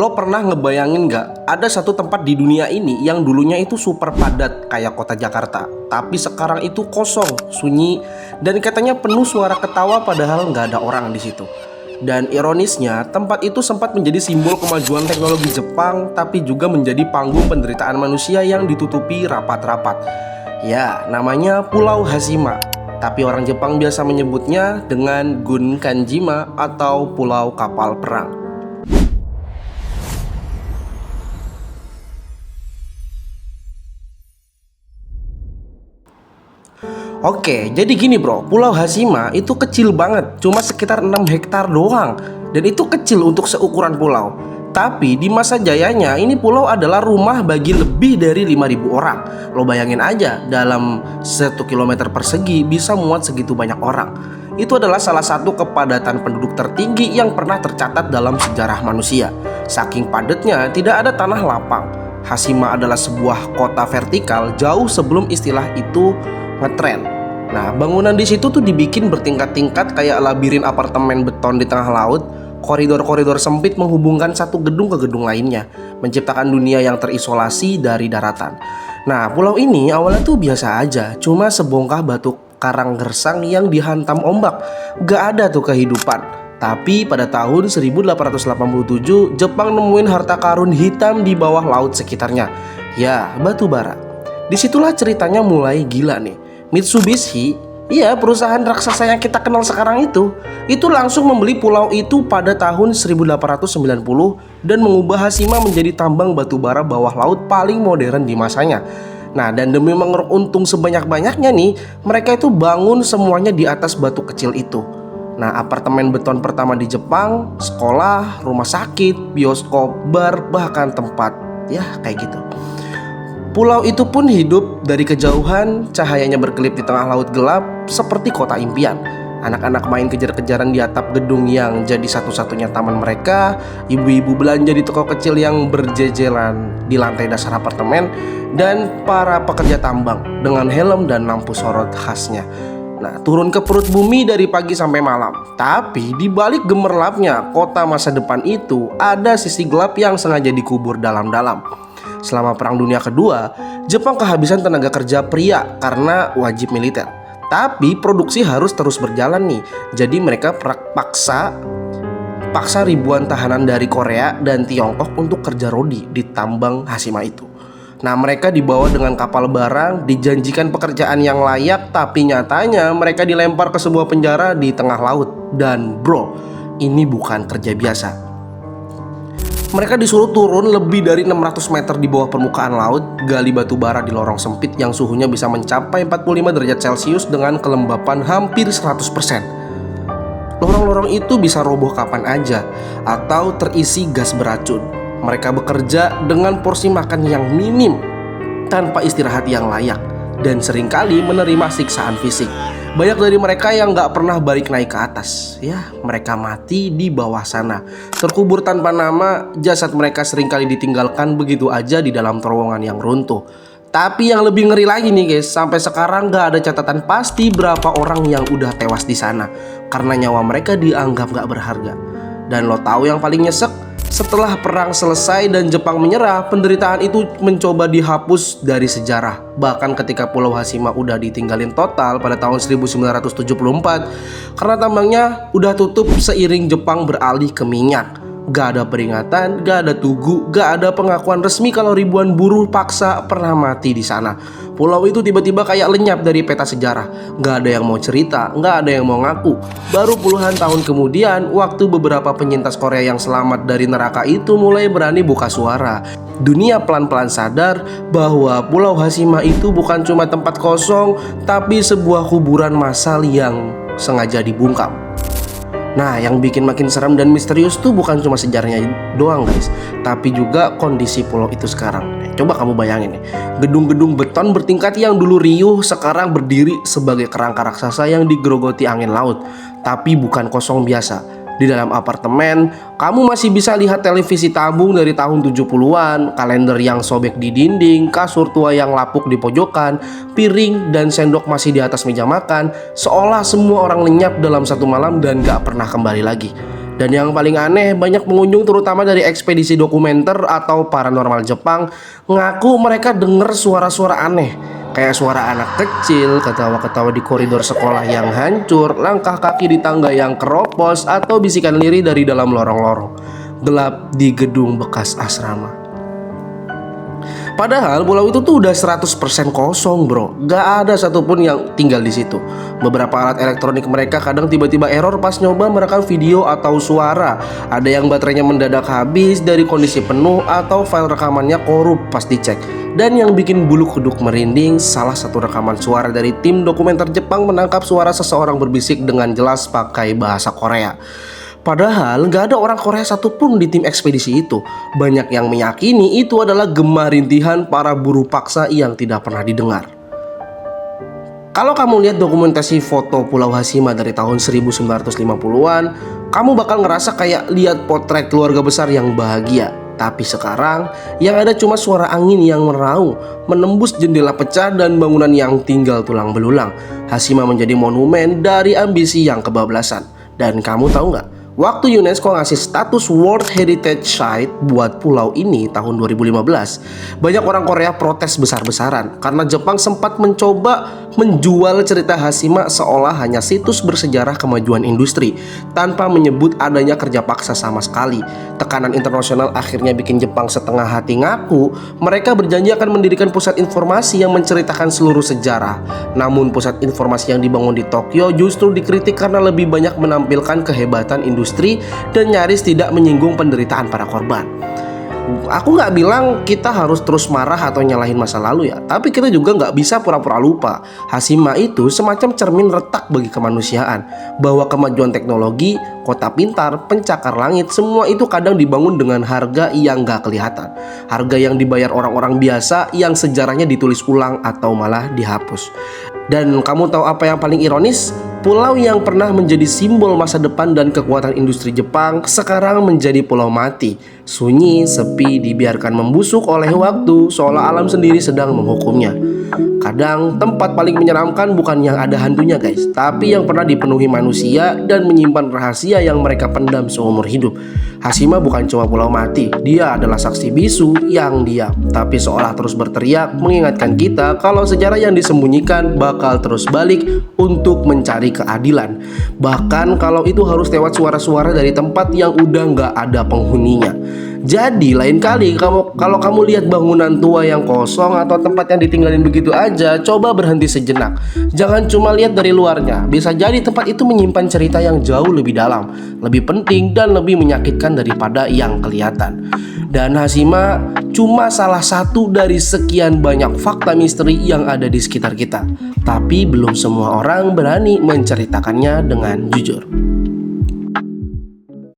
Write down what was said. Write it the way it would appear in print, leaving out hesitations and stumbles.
Lo pernah ngebayangin nggak ada satu tempat di dunia ini yang dulunya itu super padat kayak kota Jakarta, tapi sekarang itu kosong, sunyi, dan katanya penuh suara ketawa padahal nggak ada orang di situ. Dan ironisnya, tempat itu sempat menjadi simbol kemajuan teknologi Jepang, tapi juga menjadi panggung penderitaan manusia yang ditutupi rapat-rapat. Ya, namanya Pulau Hashima. Tapi orang Jepang biasa menyebutnya dengan Gun Kanjima atau Pulau Kapal Perang. Oke, jadi gini bro, Pulau Hashima itu kecil banget, cuma sekitar 6 hektar doang. Dan itu kecil untuk seukuran pulau. Tapi di masa jayanya ini pulau adalah rumah bagi lebih dari 5.000 orang. Lo bayangin aja, dalam 1 kilometer persegi bisa muat segitu banyak orang. Itu adalah salah satu kepadatan penduduk tertinggi yang pernah tercatat dalam sejarah manusia. Saking padatnya, tidak ada tanah lapang. Hashima adalah sebuah kota vertikal jauh sebelum istilah itu ngetren. Nah, bangunan di situ tuh dibikin bertingkat-tingkat kayak labirin apartemen beton di tengah laut. Koridor-koridor sempit menghubungkan satu gedung ke gedung lainnya, menciptakan dunia yang terisolasi dari daratan. Nah, pulau ini awalnya tuh biasa aja, cuma sebongkah batu karang gersang yang dihantam ombak. Gak ada tuh kehidupan. Tapi pada tahun 1887, Jepang nemuin harta karun hitam di bawah laut sekitarnya. Ya, batu bara. Disitulah ceritanya mulai gila nih. Mitsubishi, iya perusahaan raksasa yang kita kenal sekarang itu langsung membeli pulau itu pada tahun 1890 dan mengubah Hashima menjadi tambang batu bara bawah laut paling modern di masanya. Nah, dan demi mengeruk untung sebanyak-banyaknya nih, mereka itu bangun semuanya di atas batu kecil itu. Nah, apartemen beton pertama di Jepang, sekolah, rumah sakit, bioskop, bar, bahkan tempat ya kayak gitu. Pulau itu pun hidup dari kejauhan, cahayanya berkelip di tengah laut gelap seperti kota impian. Anak-anak main kejar-kejaran di atap gedung yang jadi satu-satunya taman mereka. Ibu-ibu belanja di toko kecil yang berjejeran di lantai dasar apartemen. Dan para pekerja tambang dengan helm dan lampu sorot khasnya. Nah, turun ke perut bumi dari pagi sampai malam. Tapi di balik gemerlapnya kota masa depan itu ada sisi gelap yang sengaja dikubur dalam-dalam. Selama Perang Dunia Kedua, Jepang kehabisan tenaga kerja pria karena wajib militer. Tapi produksi harus terus berjalan nih. Jadi mereka paksa ribuan tahanan dari Korea dan Tiongkok untuk kerja rodi di tambang Hashima itu. Nah, mereka dibawa dengan kapal barang, dijanjikan pekerjaan yang layak, tapi nyatanya mereka dilempar ke sebuah penjara di tengah laut. Dan bro, ini bukan kerja biasa. Mereka disuruh turun lebih dari 600 meter di bawah permukaan laut, gali batu bara di lorong sempit yang suhunya bisa mencapai 45 derajat Celcius dengan kelembapan hampir 100%. Lorong-lorong itu bisa roboh kapan aja atau terisi gas beracun. Mereka bekerja dengan porsi makan yang minim, tanpa istirahat yang layak, dan seringkali menerima siksaan fisik. Banyak dari mereka yang gak pernah balik naik ke atas. Ya, mereka mati di bawah sana, terkubur tanpa nama. Jasad mereka seringkali ditinggalkan begitu aja di dalam terowongan yang runtuh. Tapi yang lebih ngeri lagi nih guys, sampai sekarang gak ada catatan pasti berapa orang yang udah tewas di sana, karena nyawa mereka dianggap gak berharga. Dan lo tahu yang paling nyesek? Setelah perang selesai dan Jepang menyerah, penderitaan itu mencoba dihapus dari sejarah. Bahkan ketika Pulau Hashima udah ditinggalin total pada tahun 1974 karena tambangnya udah tutup seiring Jepang beralih ke minyak. Gak ada peringatan, gak ada tugu, gak ada pengakuan resmi kalau ribuan buruh paksa pernah mati di sana. Pulau itu tiba-tiba kayak lenyap dari peta sejarah. Gak ada yang mau cerita, gak ada yang mau ngaku. Baru puluhan tahun kemudian, waktu beberapa penyintas Korea yang selamat dari neraka itu mulai berani buka suara, dunia pelan-pelan sadar bahwa Pulau Hashima itu bukan cuma tempat kosong, tapi sebuah kuburan massal yang sengaja dibungkam. Nah, yang bikin makin serem dan misterius tuh bukan cuma sejarahnya doang guys, tapi juga kondisi pulau itu sekarang. Coba kamu bayangin nih, gedung-gedung beton bertingkat yang dulu riuh sekarang berdiri sebagai kerangka raksasa yang digerogoti angin laut. Tapi bukan kosong biasa. Di dalam apartemen, kamu masih bisa lihat televisi tabung dari tahun 70-an, kalender yang sobek di dinding, kasur tua yang lapuk di pojokan, piring dan sendok masih di atas meja makan, seolah semua orang lenyap dalam satu malam dan gak pernah kembali lagi. Dan yang paling aneh, banyak pengunjung terutama dari ekspedisi dokumenter atau paranormal Jepang ngaku mereka dengar suara-suara aneh, kayak suara anak kecil, ketawa-ketawa di koridor sekolah yang hancur, langkah kaki di tangga yang keropos, atau bisikan lirih dari dalam lorong-lorong gelap di gedung bekas asrama. Padahal pulau itu tuh udah 100% kosong bro, gak ada satupun yang tinggal di situ. Beberapa alat elektronik mereka kadang tiba-tiba error pas nyoba merekam video atau suara. Ada yang baterainya mendadak habis dari kondisi penuh, atau file rekamannya korup pas dicek. Dan yang bikin bulu kuduk merinding, salah satu rekaman suara dari tim dokumenter Jepang menangkap suara seseorang berbisik dengan jelas pakai bahasa Korea. Padahal gak ada orang Korea satupun di tim ekspedisi itu. Banyak yang meyakini itu adalah gema rintihan para buruh paksa yang tidak pernah didengar. Kalau kamu lihat dokumentasi foto Pulau Hashima dari tahun 1950-an, kamu bakal ngerasa kayak lihat potret keluarga besar yang bahagia. Tapi sekarang yang ada cuma suara angin yang meraung, menembus jendela pecah dan bangunan yang tinggal tulang belulang. Hashima menjadi monumen dari ambisi yang kebablasan. Dan kamu tahu nggak? Waktu UNESCO ngasih status World Heritage Site buat pulau ini tahun 2015, banyak orang Korea protes besar-besaran karena Jepang sempat mencoba menjual cerita Hashima seolah hanya situs bersejarah kemajuan industri tanpa menyebut adanya kerja paksa sama sekali. Tekanan internasional akhirnya bikin Jepang setengah hati ngaku mereka berjanji akan mendirikan pusat informasi yang menceritakan seluruh sejarah. Namun pusat informasi yang dibangun di Tokyo justru dikritik karena lebih banyak menampilkan kehebatan industri dan nyaris tidak menyinggung penderitaan para korban. Aku nggak bilang kita harus terus marah atau nyalahin masa lalu ya, tapi kita juga nggak bisa pura-pura lupa. Hashima itu semacam cermin retak bagi kemanusiaan, bahwa kemajuan teknologi, kota pintar, pencakar langit, semua itu kadang dibangun dengan harga yang nggak kelihatan. Harga yang dibayar orang-orang biasa yang sejarahnya ditulis ulang atau malah dihapus. Dan kamu tahu apa yang paling ironis? Pulau yang pernah menjadi simbol masa depan dan kekuatan industri Jepang sekarang menjadi pulau mati. Sunyi, sepi, dibiarkan membusuk oleh waktu, seolah alam sendiri sedang menghukumnya. Kadang tempat paling menyeramkan bukan yang ada hantunya guys, tapi yang pernah dipenuhi manusia dan menyimpan rahasia yang mereka pendam seumur hidup. Hashima bukan cuma pulau mati, dia adalah saksi bisu yang diam, tapi seolah terus berteriak mengingatkan kita kalau sejarah yang disembunyikan bakal terus balik untuk mencari keadilan. Bahkan kalau itu harus lewat suara-suara dari tempat yang udah gak ada penghuninya. Jadi lain kali kalau kamu lihat bangunan tua yang kosong atau tempat yang ditinggalin begitu aja, coba berhenti sejenak. Jangan cuma lihat dari luarnya. Bisa jadi tempat itu menyimpan cerita yang jauh lebih dalam, lebih penting dan lebih menyakitkan daripada yang kelihatan. Dan Hashima cuma salah satu dari sekian banyak fakta misteri yang ada di sekitar kita. Tapi belum semua orang berani menceritakannya dengan jujur.